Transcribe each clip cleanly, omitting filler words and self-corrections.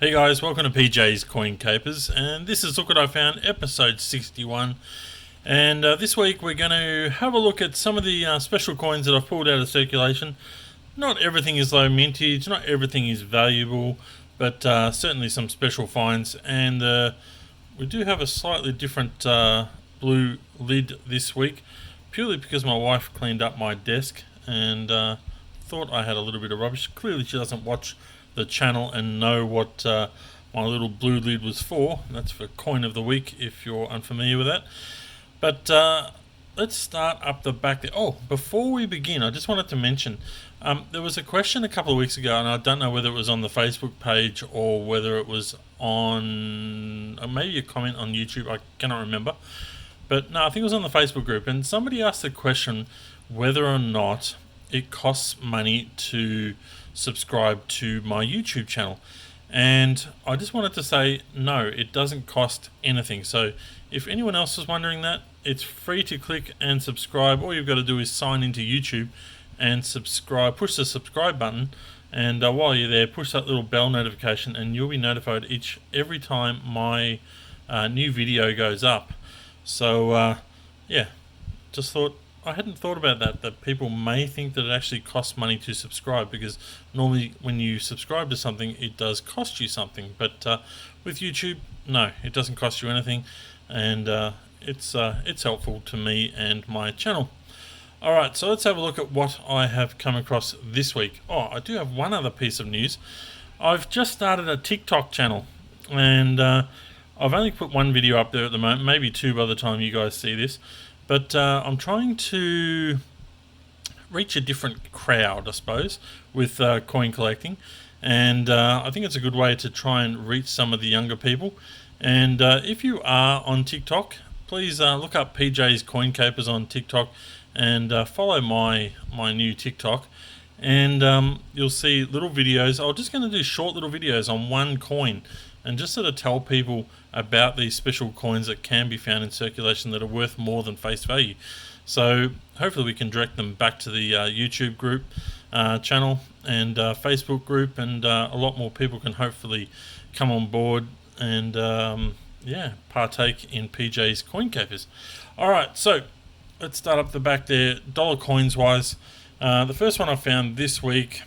Hey guys, welcome to PJ's Coin Capers, and this is Look What I Found, episode 61. And this week we're going to have a look at some of the special coins that I've pulled out of circulation. Not everything is low mintage, not everything is valuable, but certainly some special finds. And we do have a slightly different blue lid this week, purely because my wife cleaned up my desk and thought I had a little bit of rubbish. Clearly she doesn't watch the channel and know what my little blue lid was for. That's for coin of the week if you're unfamiliar with that. But let's start up the back there. Oh, before we begin, I just wanted to mention there was a question a couple of weeks ago, and I don't know whether it was on the Facebook page or whether it was on maybe a comment on YouTube. I cannot remember, but no, I think it was on the Facebook group, and somebody asked the question whether or not it costs money to subscribe to my YouTube channel. And I just wanted to say no, it doesn't cost anything. So if anyone else is wondering that, it's free to click and subscribe. All you've got to do is sign into YouTube and subscribe, push the subscribe button, and while you're there, push that little bell notification and you'll be notified every time my new video goes up. So yeah, just thought I hadn't thought about that people may think that it actually costs money to subscribe, because normally when you subscribe to something it does cost you something, but with YouTube, no, it doesn't cost you anything, and it's helpful to me and my channel. Alright, so let's have a look at what I have come across this week. Oh, I do have one other piece of news. I've just started a TikTok channel, and I've only put one video up there at the moment, maybe two by the time you guys see this. But I'm trying to reach a different crowd, I suppose, with coin collecting. And I think it's a good way to try and reach some of the younger people. And if you are on TikTok, please look up PJ's Coin Capers on TikTok and follow my new TikTok. And you'll see little videos. I'm just going to do short little videos on one coin and just sort of tell people about these special coins that can be found in circulation that are worth more than face value. So hopefully we can direct them back to the YouTube group channel and Facebook group, and a lot more people can hopefully come on board and yeah, partake in PJ's Coin Capers. Alright, so let's start up the back there, dollar coins wise. The first one I found this week,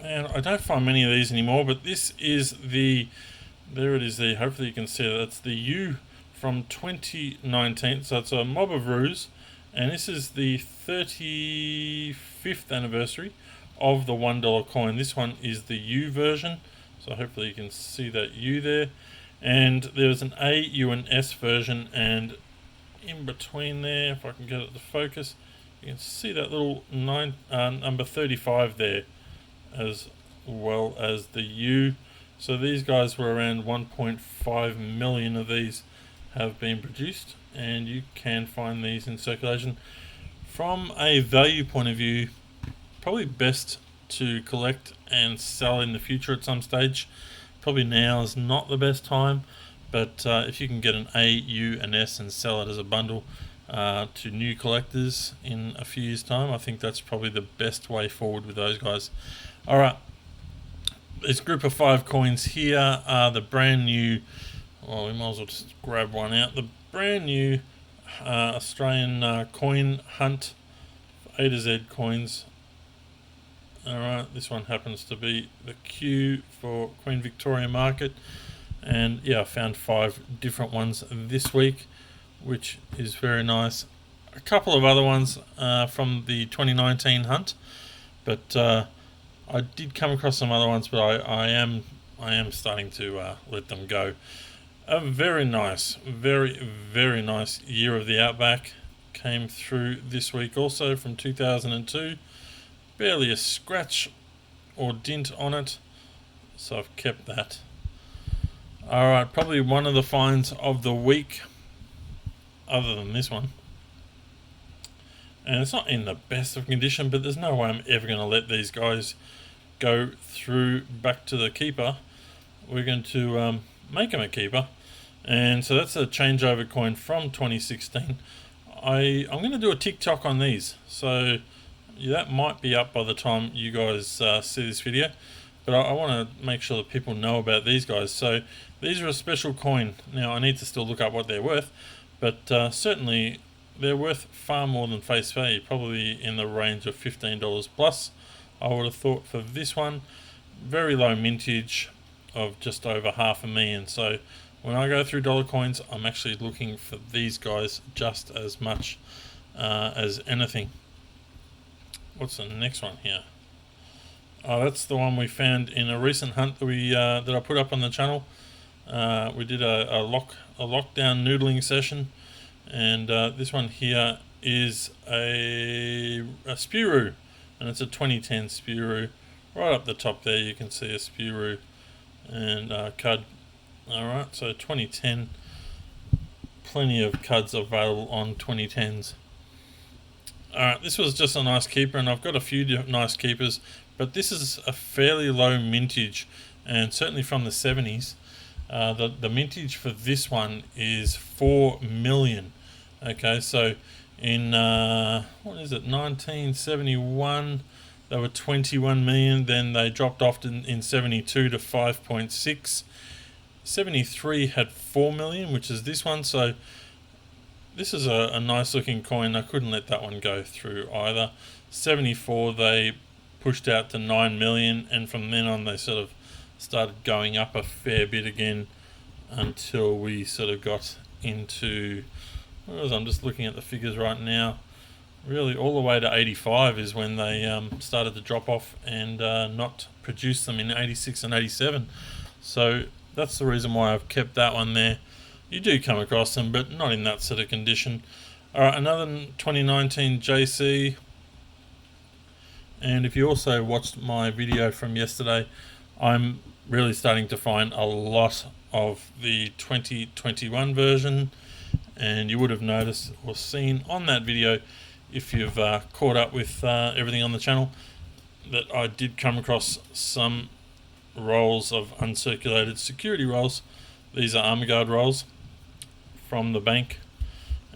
and I don't find many of these anymore, but this is there it is there, hopefully you can see it. That's the U from 2019, so it's a Mob of Ruse, and this is the 35th anniversary of the $1 coin. This one is the U version, so hopefully you can see that U there, and there's an A, U and S version, and in between there, if I can get it to focus, you can see that little number 35 there, as well as the U. So these guys were around 1.5 million of these have been produced, and you can find these in circulation. From a value point of view, probably best to collect and sell in the future at some stage. Probably now is not the best time, but if you can get an A, U and S and sell it as a bundle to new collectors in a few years time, I think that's probably the best way forward with those guys. Alright, this group of 5 coins here are the brand new, well, we might as well just grab one out, the brand new Australian coin hunt A to Z coins. Alright, this one happens to be the Q for Queen Victoria Market, and yeah, I found 5 different ones this week, which is very nice. A couple of other ones from the 2019 hunt, but I did come across some other ones, but I am starting to let them go. A very nice, very nice Year of the Outback came through this week also, from 2002. Barely a scratch or dint on it, so I've kept that. Alright, probably one of the finds of the week, other than this one. And it's not in the best of condition, but there's no way I'm ever going to let these guys go through back to the keeper. We're going to make them a keeper. And so that's a changeover coin from 2016. I'm going to do a TikTok on these, so that might be up by the time you guys see this video. but I want to make sure that people know about these guys. So these are a special coin. Now I need to still look up what they're worth, but certainly they're worth far more than face value, probably in the range of $15 plus, I would have thought, for this one. Very low mintage of just over $500,000. So when I go through dollar coins, I'm actually looking for these guys just as much as anything. What's the next one here? Oh, that's the one we found in a recent hunt that that I put up on the channel. We did a lockdown noodling session, and this one here is a Spur, and it's a 2010 Spur. Right up the top there you can see a Spur and cud. Alright, so 2010, plenty of cuds available on 2010s. Alright, this was just a nice keeper, and I've got a few nice keepers, but this is a fairly low mintage, and certainly from the 70s. The mintage for this one is 4 million. Okay, so in 1971 they were 21 million, then they dropped off in 72 to 5.6. 73 had 4 million, which is this one. So this is a nice looking coin. I couldn't let that one go through either. 74 they pushed out to 9 million, and from then on they sort of started going up a fair bit again until we sort of got into, I'm just looking at the figures right now, really all the way to 85 is when they started to drop off and not produce them in 86 and 87. So that's the reason why I've kept that one there. You do come across them, but not in that sort of condition. Alright, another 2019 JC. And if you also watched my video from yesterday, I'm really starting to find a lot of the 2021 version, and you would have noticed or seen on that video, if you've caught up with everything on the channel, that I did come across some rolls of uncirculated security rolls. These are armor guard rolls from the bank,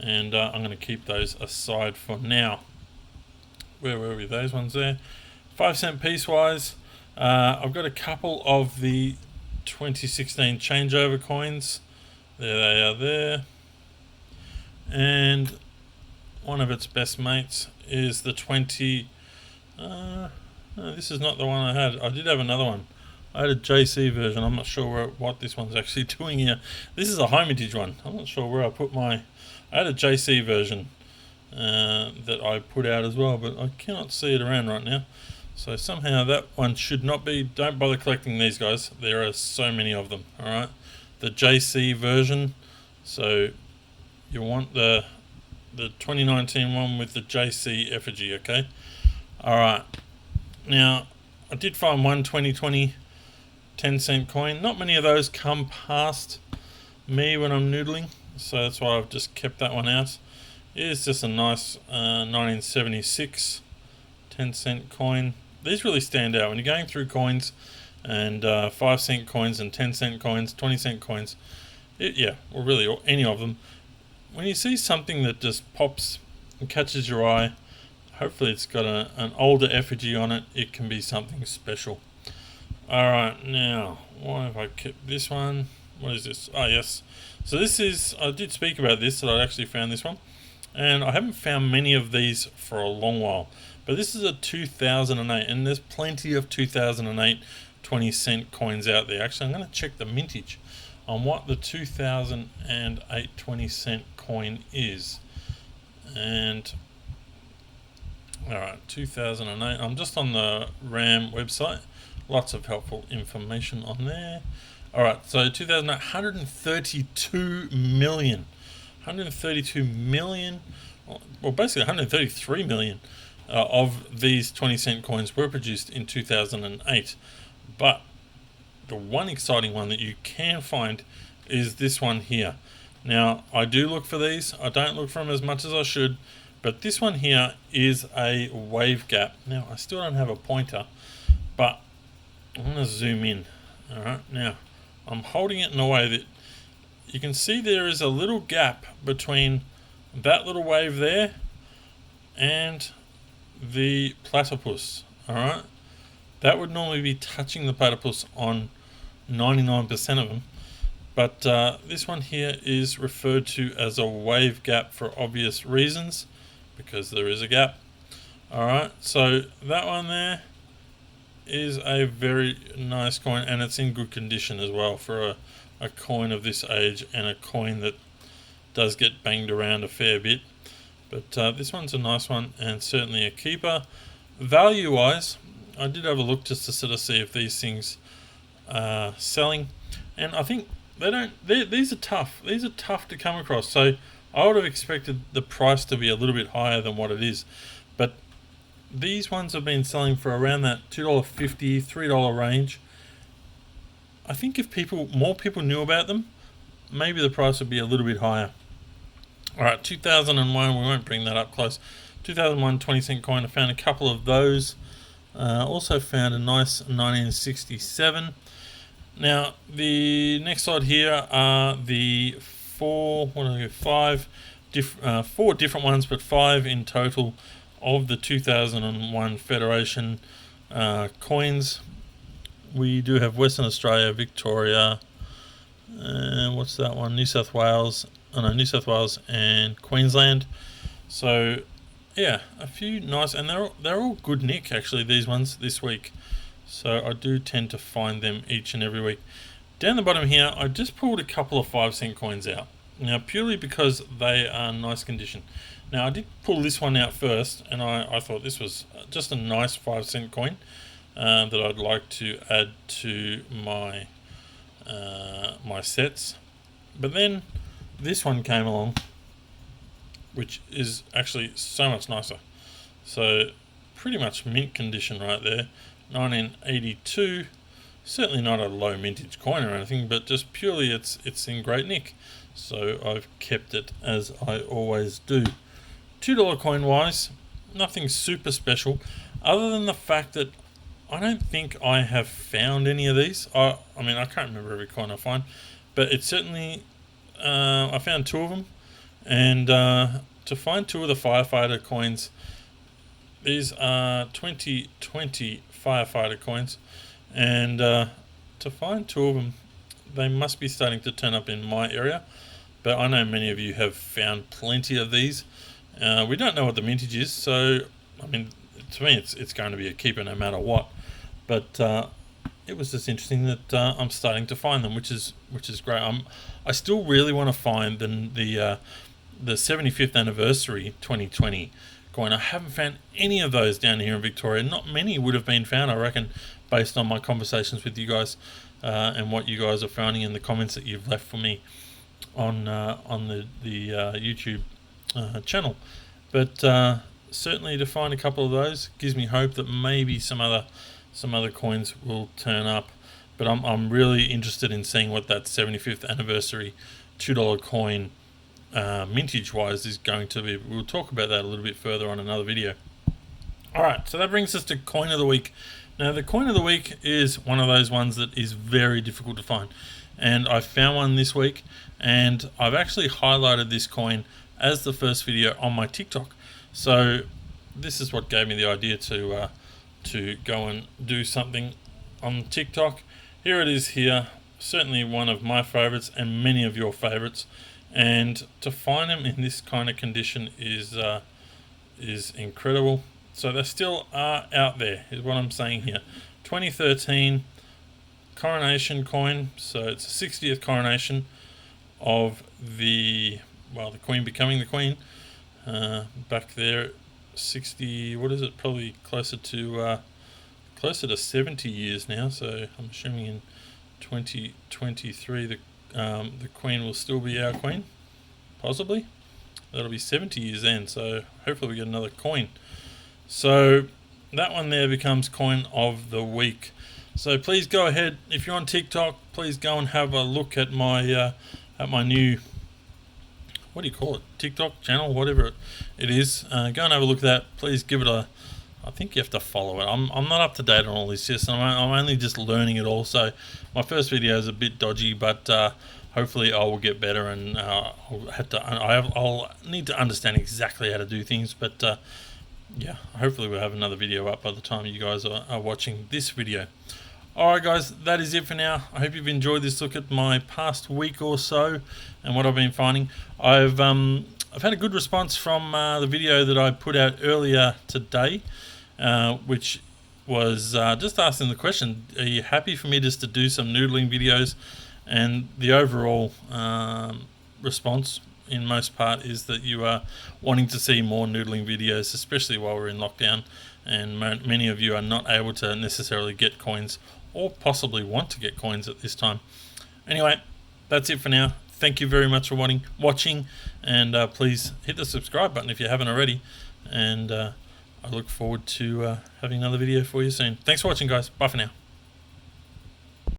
and I'm going to keep those aside for now. Where were we? Those ones there, 5-cent piecewise. I've got a couple of the 2016 changeover coins. There they are there. And one of its best mates is the 20... no, this is not the one I had. I did have another one. I had a JC version. I'm not sure what this one's actually doing here. This is a high mintage one. I'm not sure where I put my... I had a JC version that I put out as well, but I cannot see it around right now. So somehow that one should not be. Don't bother collecting these guys. There are so many of them. Alright, the JC version. So you want the 2019 one with the JC effigy, okay? Alright, now I did find one 2020 10-cent coin. Not many of those come past me when I'm noodling, so that's why I've just kept that one out. It is just a nice 1976 10-cent coin. These really stand out when you're going through coins, and 5-cent coins and 10-cent coins, 20-cent coins. Or really any of them. When you see something that just pops and catches your eye, hopefully it's got an older effigy on it, it can be something special. Alright, now, why have I kept this one? What is this? Oh, yes. So this is, I did speak about this, that I actually found this one. And I haven't found many of these for a long while. But this is a 2008, and there's plenty of 2008 20-cent coins out there. Actually, I'm going to check the mintage on what the 2008 20-cent coin is. And, alright, 2008. I'm just on the RAM website. Lots of helpful information on there. Alright, so 2008, 132 million. 132 million, well basically 133 million of these 20-cent coins were produced in 2008. But the one exciting one that you can find is this one here. Now, I do look for these. I don't look for them as much as I should, but this one here is a wave gap. Now, I still don't have a pointer, but I'm going to zoom in. Alright, now I'm holding it in a way that you can see there is a little gap between that little wave there and the platypus. Alright, that would normally be touching the platypus on 99% of them. But this one here is referred to as a wave gap for obvious reasons, because there is a gap. Alright, so that one there is a very nice coin, and it's in good condition as well for a coin of this age, and a coin that does get banged around a fair bit. But this one's a nice one, and certainly a keeper. Value wise, I did have a look just to sort of see if these things are selling, and I think they don't. These are tough. These are tough to come across. So I would have expected the price to be a little bit higher than what it is, but these ones have been selling for around that $2.50, $3 range. I think if more people knew about them, maybe the price would be a little bit higher. Alright, 2001, we won't bring that up close. 2001 20-cent coin, I found a couple of those. Also found a nice 1967. Now, the next slide here are the four different ones, but 5 in total of the 2001 Federation coins. We do have Western Australia, Victoria, what's that one? New South Wales and Queensland. So yeah, a few nice, and they're all good nick actually, these ones this week. So I do tend to find them each and every week. Down the bottom here, I just pulled a couple of 5-cent coins out. Now, purely because they are nice condition. Now, I did pull this one out first, and I thought this was just a nice 5-cent coin that I'd like to add to my my sets. But then this one came along, which is actually so much nicer. So pretty much mint condition right there. 1982, certainly not a low mintage coin or anything, but just purely it's in great nick. So I've kept it, as I always do. $2 coin wise, nothing super special, other than the fact that I don't think I have found any of these. I mean, I can't remember every coin I find, but it's certainly, I found 2 of them, and to find 2 of the firefighter coins, these are 2020 firefighter coins, and to find 2 of them, they must be starting to turn up in my area, but I know many of you have found plenty of these. We don't know what the mintage is, so I mean, to me it's going to be a keeper no matter what, but it was just interesting that I'm starting to find them, which is great. I still really want to find the 75th anniversary 2020 coin. I haven't found any of those down here in Victoria. Not many would have been found, I reckon, based on my conversations with you guys and what you guys are finding in the comments that you've left for me on the YouTube channel. But certainly to find a couple of those gives me hope that maybe some other coins will turn up. But I'm really interested in seeing what that 75th anniversary $2 coin mintage wise is going to be. We'll talk about that a little bit further on another video. Alright, so that brings us to coin of the week. Now, the coin of the week is one of those ones that is very difficult to find, and I found one this week, and I've actually highlighted this coin as the first video on my TikTok. So this is what gave me the idea to go and do something on TikTok. Here it is here, certainly one of my favorites and many of your favorites, and to find them in this kind of condition is incredible. So they still are out there, is what I'm saying here. 2013 coronation coin, so it's the 60th coronation of the Queen becoming the Queen. Back there, 60. What is it? Probably closer to 70 years now. So I'm assuming in 2023 the Queen will still be our Queen, possibly. That'll be 70 years then. So hopefully we get another coin. So that one there becomes coin of the week. So please go ahead, if you're on TikTok, please go and have a look at my new, what do you call it, TikTok channel, whatever it is. Go and have a look at that. Please give it I think you have to follow it. I'm not up to date on all this, yes, I'm only just learning it all. So my first video is a bit dodgy, but hopefully I will get better, and I'll need to understand exactly how to do things. But yeah, hopefully we'll have another video up by the time you guys are watching this video. Alright guys, that is it for now. I hope you've enjoyed this look at my past week or so and what I've been finding. I've had a good response from the video that I put out earlier today, which was just asking the question, are you happy for me just to do some noodling videos? And the overall response in most part is that you are wanting to see more noodling videos, especially while we're in lockdown, and many of you are not able to necessarily get coins or possibly want to get coins at this time. Anyway, that's it for now. Thank you very much for watching, and please hit the subscribe button if you haven't already, and I look forward to having another video for you soon. Thanks for watching guys. Bye for now.